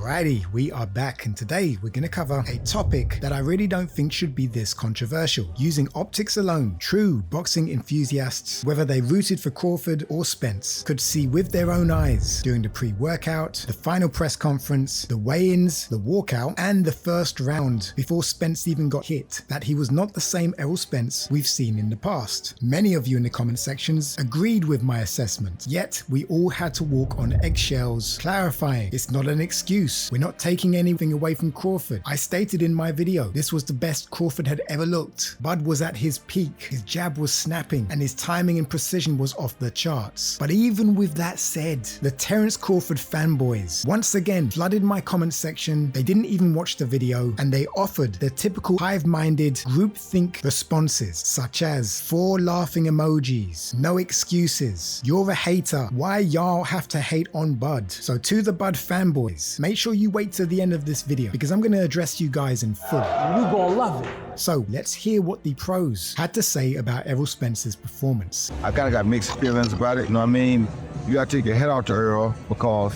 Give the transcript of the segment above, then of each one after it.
Alrighty, we are back, and today we're going to cover a topic that I really don't think should be this controversial. Using optics alone, true boxing enthusiasts, whether they rooted for Crawford or Spence, could see with their own eyes during the pre-workout, the final press conference, the weigh-ins, the walkout, and the first round before Spence even got hit, that he was not the same Errol Spence we've seen in the past. Many of you in the comment sections agreed with my assessment, yet we all had to walk on eggshells, clarifying it's not an excuse. We're not taking anything away from Crawford. I stated in my video, this was the best Crawford had ever looked. Bud was at his peak, his jab was snapping, and his timing and precision was off the charts. But even with that said, the Terence Crawford fanboys once again flooded my comment section. They didn't even watch the video, and they offered the typical hive-minded groupthink responses, such as 4 laughing emojis, no excuses, you're a hater, why y'all have to hate on Bud. So to the Bud fanboys, make sure you wait to the end of this video because I'm going to address you guys in full. You gonna love it. So let's hear what the pros had to say about Errol Spence's performance. I kind of got mixed feelings about it, you know what I mean? You got to take your head out to Errol because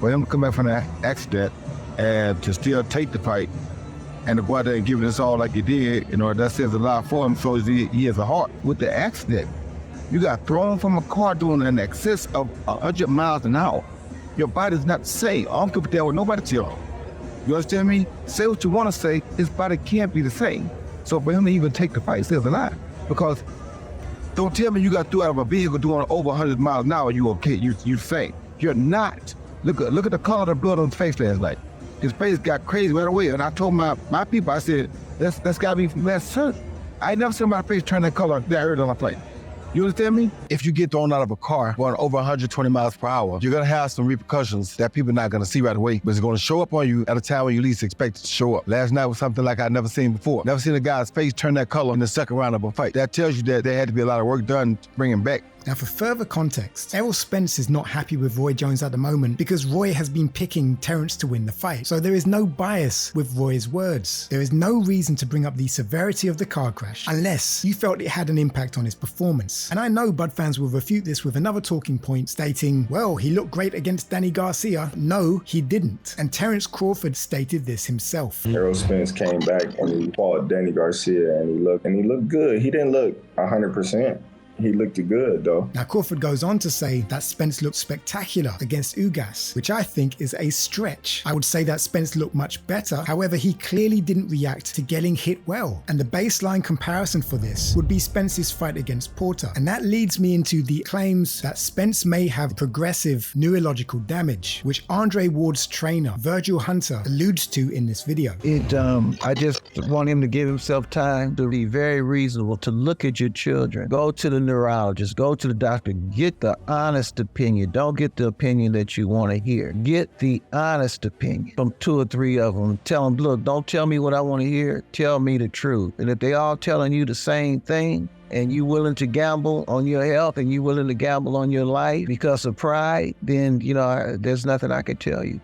for him to come back from that accident and to still take the fight and to go out there and give it his all like he did, you know, that says a lot for him, shows he has a heart. With the accident, you got thrown from a car doing an excess of 100 miles an hour. Your body's not the same. I don't care what that with nobody tell you. You understand me? Say what you want to say, his body can't be the same. So for him to even take the fight says a lot. Because don't tell me you got through out of a vehicle doing over 100 miles an hour, you okay, you faint. You're not. Look at the color of the blood on his face last night. His face got crazy right away. And I told my people, I said, that's gotta be from last hurt. I ain't never seen my face turn that color that hurt on my plate. You understand me? If you get thrown out of a car going over 120 miles per hour, you're gonna have some repercussions that people are not gonna see right away, but it's gonna show up on you at a time when you least expect it to show up. Last night was something like I'd never seen before. Never seen a guy's face turn that color in the second round of a fight. That tells you that there had to be a lot of work done to bring him back. Now for further context, Errol Spence is not happy with Roy Jones at the moment because Roy has been picking Terence to win the fight. So there is no bias with Roy's words. There is no reason to bring up the severity of the car crash unless you felt it had an impact on his performance. And I know Bud fans will refute this with another talking point stating, well, he looked great against Danny Garcia. No, he didn't. And Terence Crawford stated this himself. Errol Spence came back and he fought Danny Garcia and he looked good. He didn't look 100%. He looked good though. Now Crawford goes on to say that Spence looked spectacular against Ugas, which I think is a stretch. I would say that Spence looked much better, however he clearly didn't react to getting hit well. And the baseline comparison for this would be Spence's fight against Porter. And that leads me into the claims that Spence may have progressive neurological damage, which Andre Ward's trainer, Virgil Hunter, alludes to in this video. I just want him to give himself time to be very reasonable, to look at your children, go to the neurologist, go to the doctor, get the honest opinion. Don't get the opinion that you want to hear. Get the honest opinion from 2 or 3 of them. Tell them, look, don't tell me what I want to hear. Tell me the truth. And if they all telling you the same thing, and you willing to gamble on your health and you willing to gamble on your life because of pride, then, there's nothing I could tell you.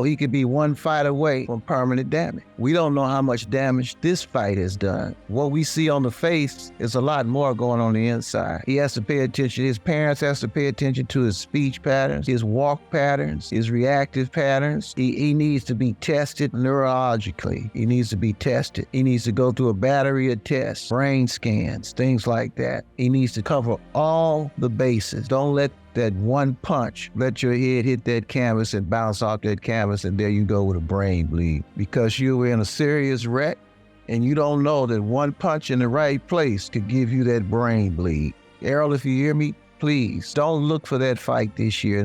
He could be 1 fight away from permanent damage. We don't know how much damage this fight has done. What we see on the face is a lot more going on the inside. He has to pay attention. His parents has to pay attention to his speech patterns, his walk patterns, his reactive patterns. He needs to be tested neurologically. He needs to be tested. He needs to go through a battery of tests, brain scans, things like that. He needs to cover all the bases. Don't let that one punch, let your head hit that canvas and bounce off that canvas, and there you go with a brain bleed. Because you were in a serious wreck, and you don't know that one punch in the right place could give you that brain bleed. Errol, if you hear me, please don't look for that fight this year.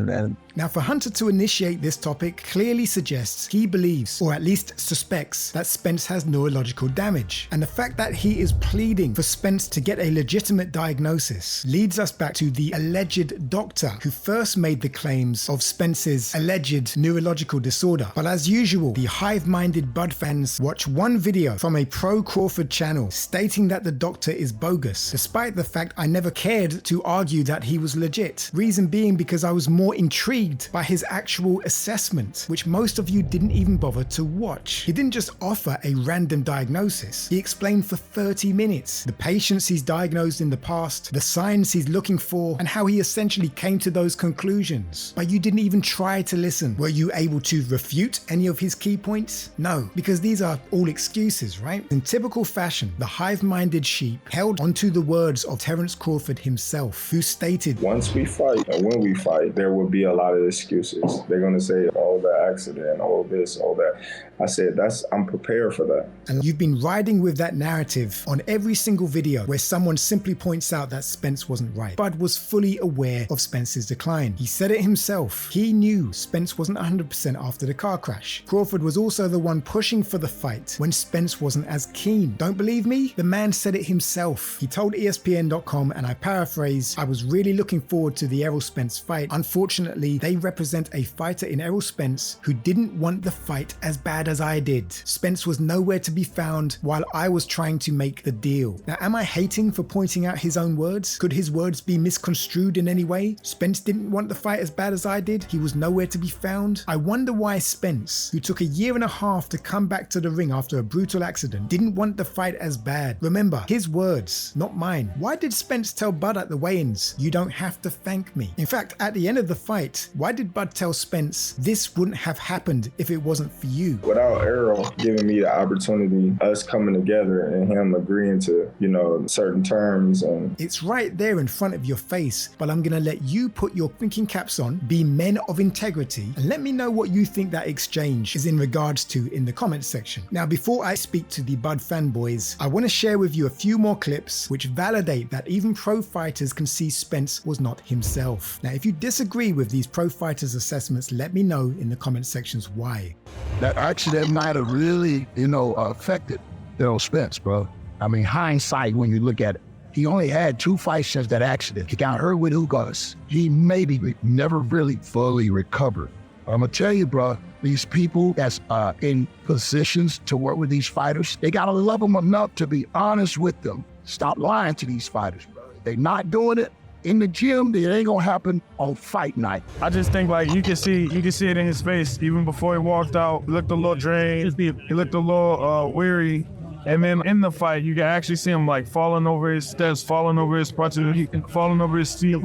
Now for Hunter to initiate this topic clearly suggests he believes, or at least suspects, that Spence has neurological damage. And the fact that he is pleading for Spence to get a legitimate diagnosis leads us back to the alleged doctor who first made the claims of Spence's alleged neurological disorder. But as usual, the hive-minded Bud fans watch one video from a pro-Crawford channel stating that the doctor is bogus, despite the fact I never cared to argue that he was legit. Reason being because I was more intrigued intrigued by his actual assessment, which most of you didn't even bother to watch. He didn't just offer a random diagnosis. He explained for 30 minutes the patients he's diagnosed in the past, the signs he's looking for, and how he essentially came to those conclusions. But you didn't even try to listen. Were you able to refute any of his key points? No, because these are all excuses, right? In typical fashion, the hive-minded sheep held onto the words of Terence Crawford himself, who stated, once we fight and when we fight, there will be a lot of excuses. They're going to say, oh, the accident, oh, this, oh, that. I said, I'm prepared for that. And you've been riding with that narrative on every single video where someone simply points out that Spence wasn't right. Bud was fully aware of Spence's decline. He said it himself. He knew Spence wasn't 100% after the car crash. Crawford was also the one pushing for the fight when Spence wasn't as keen. Don't believe me? The man said it himself. He told ESPN.com, and I paraphrase, I was really looking forward to the Errol Spence fight. Unfortunately, they represent a fighter in Errol Spence who didn't want the fight as bad as I did. Spence was nowhere to be found while I was trying to make the deal. Now, am I hating for pointing out his own words? Could his words be misconstrued in any way? Spence didn't want the fight as bad as I did. He was nowhere to be found. I wonder why Spence, who took a year and a half to come back to the ring after a brutal accident, didn't want the fight as bad. Remember, his words, not mine. Why did Spence tell Bud at the weigh-ins, you don't have to thank me? In fact, at the end of the fight, why did Bud tell Spence, this wouldn't have happened if it wasn't for you? Without Errol giving me the opportunity, us coming together and him agreeing to, certain terms. And it's right there in front of your face, but I'm gonna let you put your thinking caps on, be men of integrity, and let me know what you think that exchange is in regards to in the comments section. Now, before I speak to the Bud fanboys, I want to share with you a few more clips which validate that even pro fighters can see Spence was not himself. Now, if you disagree with these pro fighters' assessments, let me know in the comment sections why. That accident might have really, affected Errol Spence, bro. I mean, hindsight, when you look at it, he only had 2 fights since that accident. He got hurt with Ugas. He maybe never really fully recovered. I'm gonna tell you, bro, these people that's in positions to work with these fighters, they gotta love them enough to be honest with them. Stop lying to these fighters, bro. They not doing it in the gym, it ain't gonna happen on fight night. I just think you can see it in his face. Even before he walked out, he looked a little drained. He looked a little weary. And then in the fight, you can actually see him falling over his steps, falling over his punches, falling over his feet.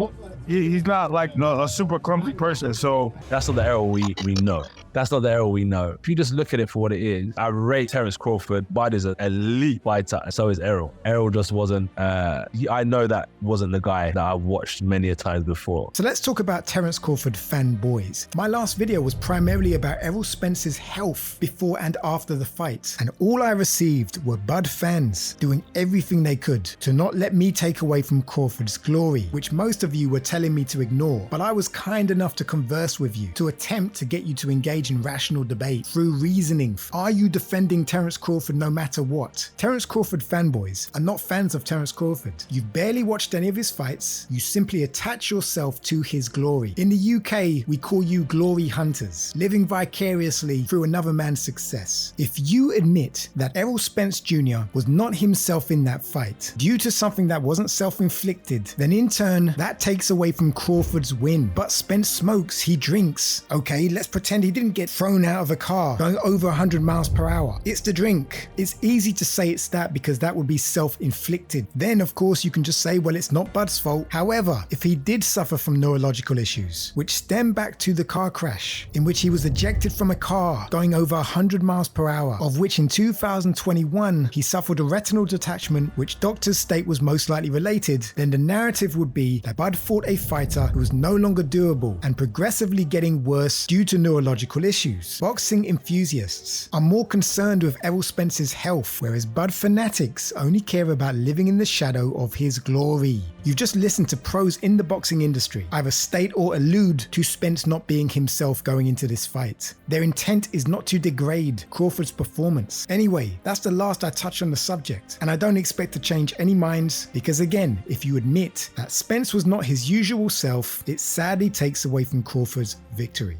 He's not a super clumsy person. So that's not the Errol we know. That's not the Errol we know. If you just look at it for what it is, I rate Terence Crawford. Bud is an elite fighter, and so is Errol. Errol just wasn't, I know that wasn't the guy that I've watched many a times before. So let's talk about Terence Crawford fanboys. My last video was primarily about Errol Spence's health before and after the fight, and all I received were Bud fans doing everything they could to not let me take away from Crawford's glory, which most of you were telling me to ignore, but I was kind enough to converse with you, to attempt to get you to engage in rational debate through reasoning. Are you defending Terence Crawford no matter what? Terence Crawford fanboys are not fans of Terence Crawford. You've barely watched any of his fights, you simply attach yourself to his glory. In the UK, we call you glory hunters, living vicariously through another man's success. If you admit that Errol Spence Jr. was not himself in that fight due to something that wasn't self-inflicted, then in turn, that takes away from Crawford's win. But Spence smokes, he drinks. Okay, let's pretend he didn't get thrown out of a car going over 100 miles per hour. It's the drink. It's easy to say it's that because that would be self-inflicted. Then of course you can just say, well, it's not Bud's fault. However, if he did suffer from neurological issues, which stem back to the car crash in which he was ejected from a car going over 100 miles per hour, of which in 2021 he suffered a retinal detachment, which doctors state was most likely related, then the narrative would be that Bud fought a fighter who was no longer doable and progressively getting worse due to neurological issues. Boxing enthusiasts are more concerned with Errol Spence's health, whereas Bud fanatics only care about living in the shadow of his glory. You've just listened to pros in the boxing industry either state or allude to Spence not being himself going into this fight. Their intent is not to degrade Crawford's performance. Anyway, that's the last I touch on the subject, and I don't expect to change any minds because again, if you admit that Spence was not his usual self, it sadly takes away from Crawford's victory.